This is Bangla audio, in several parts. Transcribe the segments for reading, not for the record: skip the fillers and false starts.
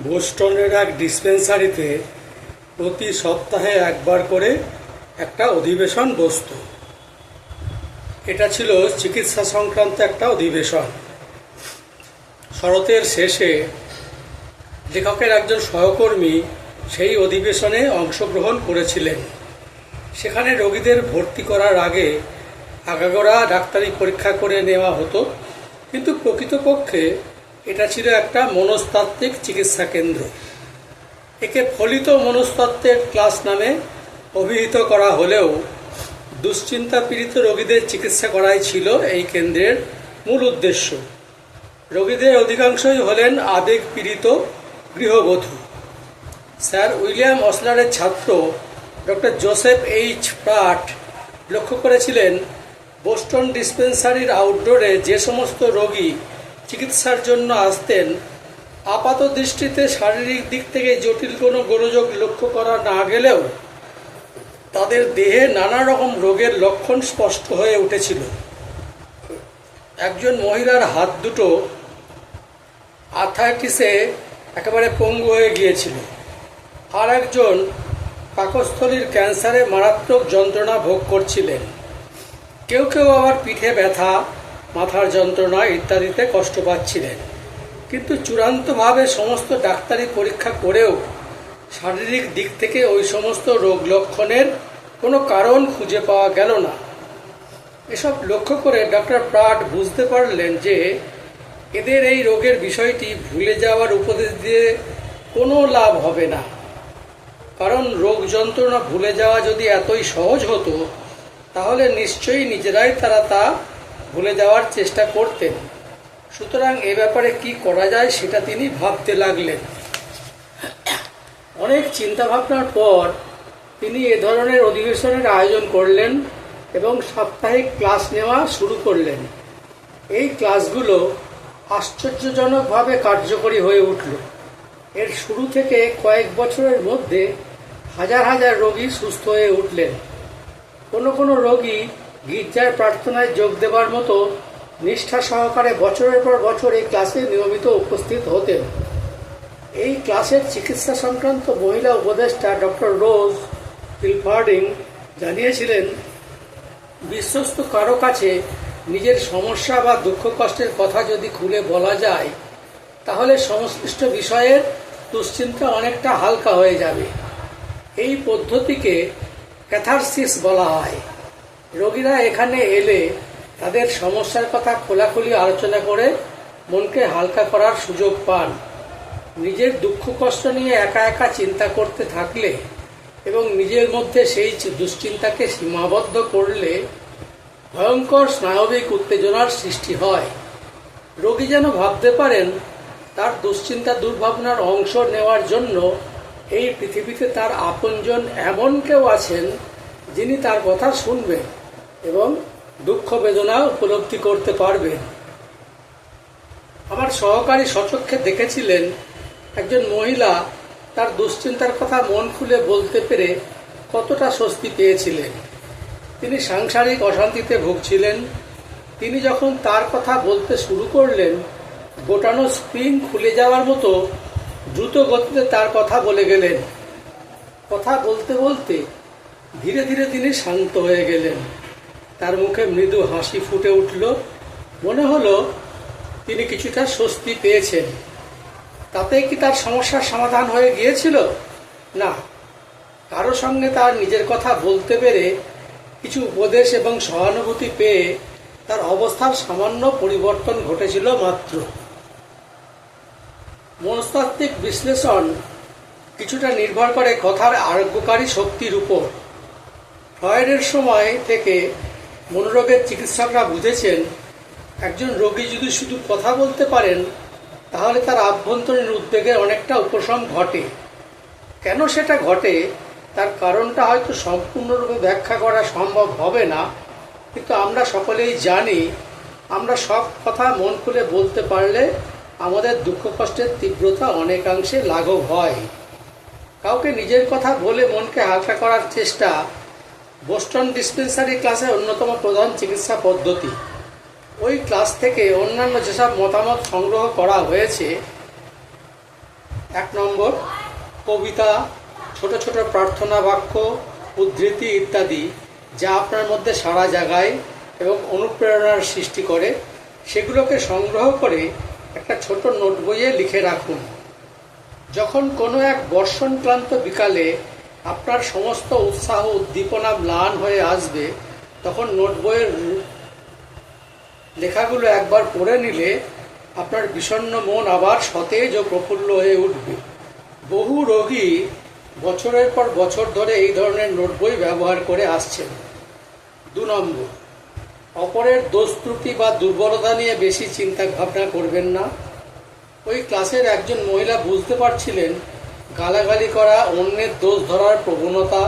বোস্টনের এক ডিসপেন্সারিতে প্রতি সপ্তাহে একবার করে একটা অধিবেশন বসত। এটা ছিল চিকিৎসা সংক্রান্ত একটা অধিবেশন। শরতের শেষে লেখকের একজন সহকর্মী সেই অধিবেশনে অংশগ্রহণ করেছিলেন। সেখানে রোগীদের ভর্তি করার আগে আগাগোড়া ডাক্তারি পরীক্ষা করে নেওয়া হতো, কিন্তু প্রকৃতপক্ষে এটা ছিল একটা মনস্তাত্ত্বিক চিকিৎসা কেন্দ্র। একে ফলিত মনস্তত্ত্বের ক্লাস নামে অভিহিত করা হলেও দুশ্চিন্তা পীড়িত রোগীদের চিকিৎসা করাই ছিল এই কেন্দ্রের মূল উদ্দেশ্য। রোগীদের অধিকাংশই হলেন আবেগ পীড়িত গৃহবধূ। স্যার উইলিয়াম অসলারের ছাত্র ডক্টর জোসেফ এইচ প্রাট লক্ষ্য করেছিলেন, বোস্টন ডিসপেন্সারির আউটডোরে যে সমস্ত রোগী চিকিৎসার জন্য আসতেন, আপাত দৃষ্টিতে শারীরিক দিক থেকে জটিল কোনো গোলযোগ লক্ষ্য করা না গেলেও তাদের দেহে নানা রকম রোগের লক্ষণ স্পষ্ট হয়ে উঠেছিল। একজন মহিলার হাত দুটো আর্থ্রাইটিসে একেবারে পঙ্গু হয়ে গিয়েছিল, আর একজন পাকস্থলীর ক্যান্সারে মারাত্মক যন্ত্রণা ভোগ করছিলেন। কেউ কেউ আবার পিঠে ব্যথা, মাথার যন্ত্রণা ইত্যাদিতে কষ্ট পাচ্ছিলেন। কিন্তু চূড়ান্তভাবে সমস্ত ডাক্তারি পরীক্ষা করেও শারীরিক দিক থেকে ওই সমস্ত রোগ লক্ষণের কোনো কারণ খুঁজে পাওয়া গেল না। এসব লক্ষ্য করে ডক্টর প্রাট বুঝতে পারলেন যে এদের এই রোগের বিষয়টি ভুলে যাওয়ার উপদেশ দিয়ে কোনো লাভ হবে না, কারণ রোগ যন্ত্রণা ভুলে যাওয়া যদি এতই সহজ হতো তাহলে নিশ্চয়ই নিজেরাই তারা তা ভুলে যাওয়ার চেষ্টা করতেন। সুতরাং এ ব্যাপারে কি করা যায় সেটা তিনি ভাবতে লাগলেন। অনেক চিন্তাভাবনার পর তিনি এ ধরনের অধিবেশনের আয়োজন করলেন এবং সাপ্তাহিক ক্লাস নেওয়া শুরু করলেন। এই ক্লাসগুলো আশ্চর্যজনকভাবে কার্যকরী হয়ে উঠল। এর শুরু থেকে কয়েক বছরের মধ্যে হাজার হাজার রোগী সুস্থ হয়ে উঠলেন। কোনো কোনো রোগী গির্জার প্রার্থনায় যোগ দেবার মতো নিষ্ঠা সহকারে বছরের পর বছর এই ক্লাসে নিয়মিত উপস্থিত হতেন। এই ক্লাসের চিকিৎসা সংক্রান্ত মহিলা উপদেষ্টা ডক্টর রোজ টিলফার্ডিং জানিয়েছিলেন, বিশ্বস্ত কারো কাছে নিজের সমস্যা বা দুঃখ কষ্টের কথা যদি খুলে বলা যায় তাহলে সংশ্লিষ্ট বিষয়ের দুশ্চিন্তা অনেকটা হালকা হয়ে যাবে। এই পদ্ধতিকে ক্যাথারসিস বলা হয়। রোগীরা এখানে এলে তাদের সমস্যার কথা খোলাখুলি আলোচনা করে মনকে হালকা করার সুযোগ পান। নিজের দুঃখ কষ্ট নিয়ে একা একা চিন্তা করতে থাকলে এবং নিজের মধ্যে সেই দুশ্চিন্তাকে সীমাবদ্ধ করলে ভয়ঙ্কর স্নায়বিক উত্তেজনার সৃষ্টি হয়। রোগী যেন ভাবতে পারেন তার দুশ্চিন্তা দুর্ভাবনার অংশ নেওয়ার জন্য এই পৃথিবীতে তার আপনজন এমন কেউ আছেন যিনি তার কথা শুনবেন এবং দুঃখ বেদনা উপলব্ধি করতে পারবেন। আমার সহকারী স্বচক্ষে দেখেছিলেন একজন মহিলা তার দুশ্চিন্তার কথা মন খুলে বলতে পেরে কতটা স্বস্তি পেয়েছিলেন। তিনি সাংসারিক অশান্তিতে ভুগছিলেন। তিনি যখন তার কথা বলতে শুরু করলেন, গোটানো স্প্রিং খুলে যাওয়ার মতো দ্রুত গতিতে তার কথা বলে গেলেন। কথা বলতে বলতে ধীরে ধীরে তিনি শান্ত হয়ে গেলেন। তার মুখে মৃদু হাসি ফুটে উঠল। মনে হলো তিনি কিছুটা স্বস্তি পেয়েছেন। তাতে কি তার সমস্যার সমাধান হয়ে গিয়েছিল? না, কারো সঙ্গে তার নিজের কথা বলতে পেরে কিছু উপদেশ এবং সহানুভূতি পেয়ে তার অবস্থার সামান্য পরিবর্তন ঘটেছিল মাত্র। মনস্তাত্ত্বিক বিশ্লেষণ কিছুটা নির্ভর করে কথার আরোগ্যকারী শক্তির উপর। ফ্রয়েডের সময় থেকে মনোরোগের চিকিৎসকরা বুঝেছেন, একজন রোগী যদি শুধু কথা বলতে পারেন তাহলে তার আভ্যন্তরীণ উদ্বেগের অনেকটা উপশম ঘটে। কেন সেটা ঘটে তার কারণটা হয়তো সম্পূর্ণরূপে ব্যাখ্যা করা সম্ভব হবে না, কিন্তু আমরা সকলেই জানি আমরা সব কথা মন খুলে বলতে পারলে আমাদের দুঃখ কষ্টের তীব্রতা অনেকাংশে লাঘব হয়। কাউকে নিজের কথা বলে মনকে হালকা করার চেষ্টা বোস্টন ডিসপেন্সারি ক্লাসের অন্যতম প্রধান চিকিৎসা পদ্ধতি। ওই ক্লাস থেকে অন্যান্য যেসব মতামত সংগ্রহ করা হয়েছে 1 নম্বর, কবিতা, ছোট ছোট প্রার্থনা বাক্য, উদ্ধৃতি ইত্যাদি যা আপনার মধ্যে সাড়া জাগায় এবং অনুপ্রেরণার সৃষ্টি করে, সেগুলোকে সংগ্রহ করে একটা ছোট নোট বইয়ে লিখে রাখুন। যখন কোনো এক বর্ষণক্লান্ত বিকালে আপনার সমস্ত উৎসাহ উদ্দীপনা ম্লান হয়ে আসবে, তখন নোট বইয়ের লেখাগুলো একবার পড়ে নিলে আপনার বিষণ্ণ মন আবার সতেজ ও প্রফুল্ল হয়ে উঠবে। বহু রোগী বছরের পর বছর ধরে এই ধরনের নোট বই ব্যবহার করে আসছেন। 2 নম্বর, অপরের দোষ ত্রুটি বা দুর্বলতা নিয়ে বেশি চিন্তা ভাবনা করবেন না। ওই ক্লাসের একজন মহিলা বুঝতে পারছিলেন গালাগালি করা, অন্যের দোষ ধরার প্রবণতা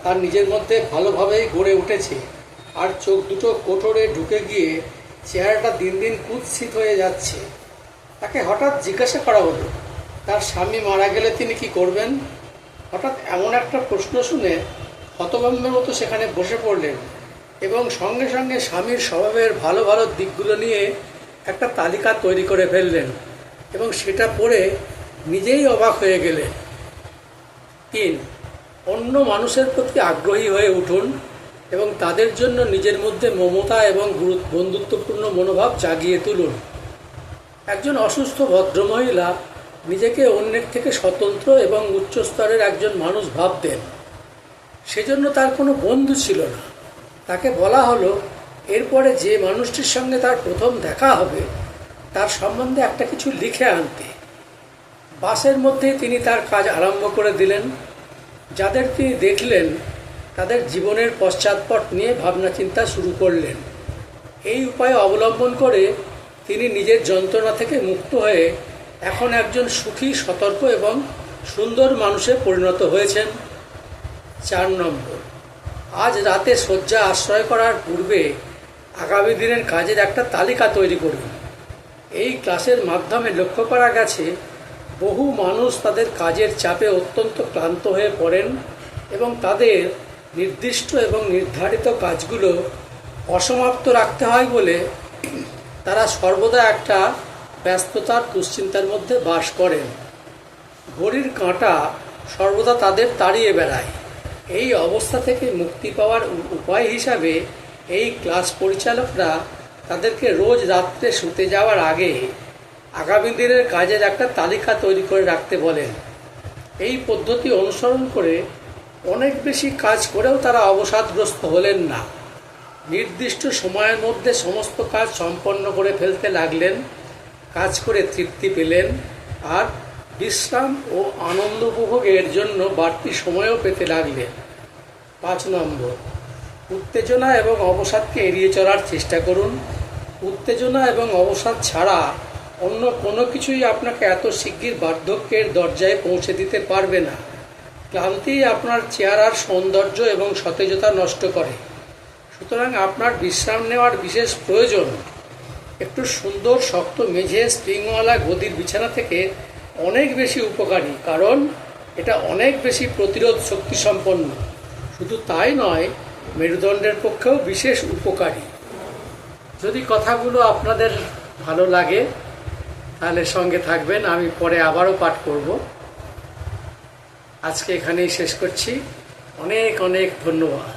তার নিজের মধ্যে ভালোভাবেই গড়ে উঠেছে, আর চোখ দুটো কোটরে ঢুকে গিয়ে চেহারাটা দিন দিন কুৎসিত হয়ে যাচ্ছে। তাকে হঠাৎ জিজ্ঞাসা করা হলো তার স্বামী মারা গেলে তিনি কি করবেন। হঠাৎ এমন একটা প্রশ্ন শুনে হতভম্বের মতো সেখানে বসে পড়লেন এবং সঙ্গে সঙ্গে স্বামীর স্বভাবের ভালো ভালো দিকগুলো নিয়ে একটা তালিকা তৈরি করে ফেললেন এবং সেটা পড়ে নিজেই অবাক হয়ে গেলেন। 3, অন্য মানুষের প্রতি আগ্রহী হয়ে উঠুন এবং তাদের জন্য নিজের মধ্যে মমতা এবং বন্ধুত্বপূর্ণ মনোভাব জাগিয়ে তুলুন। একজন অসুস্থ ভদ্রমহিলা নিজেকে অন্যের থেকে স্বতন্ত্র এবং উচ্চস্তরের একজন মানুষ ভাবতেন। সেজন্য তার কোনো বন্ধু ছিল না। তাকে বলা হলো এরপরে যে মানুষটির সঙ্গে তার প্রথম দেখা হবে তার সম্বন্ধে একটা কিছু লিখে আনতে। বাসের মধ্যেই তিনি তার কাজ আরম্ভ করে দিলেন। যাদের তিনি দেখলেন তাদের জীবনের পশ্চাৎপট নিয়ে ভাবনা চিন্তা শুরু করলেন। এই উপায় অবলম্বন করে তিনি নিজের যন্ত্রণা থেকে মুক্ত হয়ে এখন একজন সুখী, সতর্ক এবং সুন্দর মানুষে পরিণত হয়েছেন। 4 নম্বর, আজ রাতে শয্যা আশ্রয় করার পূর্বে আগামী দিনের কাজের একটা তালিকা তৈরি করুন। এই ক্লাসের মাধ্যমে লক্ষ্য করা গেছে বহু মানুষ তাদের কাজের চাপে অত্যন্ত ক্লান্ত হয়ে পড়েন এবং তাদের নির্দিষ্ট এবং নির্ধারিত কাজগুলো অসমাপ্ত রাখতে হয় বলে তারা সর্বদা একটা ব্যস্ততার দুশ্চিন্তার মধ্যে বাস করেন। ঘড়ির কাঁটা সর্বদা তাদের তাড়িয়ে বেড়ায়। এই অবস্থা থেকে মুক্তি পাওয়ার উপায় হিসাবে এই ক্লাস পরিচালকরা তাদেরকে রোজ রাত্রে শুতে যাওয়ার আগে আগামী দিনের কাজের একটা তালিকা তৈরি করে রাখতে বলেন। এই পদ্ধতি অনুসরণ করে অনেক বেশি কাজ করেও তারা অবসাদগ্রস্ত হলেন না। নির্দিষ্ট সময়ের মধ্যে সমস্ত কাজ সম্পন্ন করে ফেলতে লাগলেন, কাজ করে তৃপ্তি পেলেন আর বিশ্রাম ও আনন্দ উপভোগের জন্য বাড়তি সময়ও পেতে লাগলেন। 5 নম্বর, উত্তেজনা এবং অবসাদকে এড়িয়ে চলার চেষ্টা করুন। উত্তেজনা এবং অবসাদ ছাড়া অন্য কোনো কিছুই আপনাকে এত শিগগির বার্ধক্যের দরজায় পৌঁছে দিতে পারবে না। ক্লান্তি আপনার চেহারার সৌন্দর্য এবং সতেজতা নষ্ট করে। সুতরাং আপনার বিশ্রাম নেওয়ার বিশেষ প্রয়োজন। একটু সুন্দর শক্ত মেঝে স্প্রিংওয়ালা গদির বিছানা থেকে অনেক বেশি উপকারী, কারণ এটা অনেক বেশি প্রতিরোধ শক্তি সম্পন্ন। শুধু তাই নয়, মেরুদণ্ডের পক্ষেও বিশেষ উপকারী। যদি কথাগুলো আপনাদের ভালো লাগে তাহলে সঙ্গে থাকবেন, আমি পরে আবারও পাঠ করব। আজকে এখানেই শেষ করছি। অনেক অনেক ধন্যবাদ।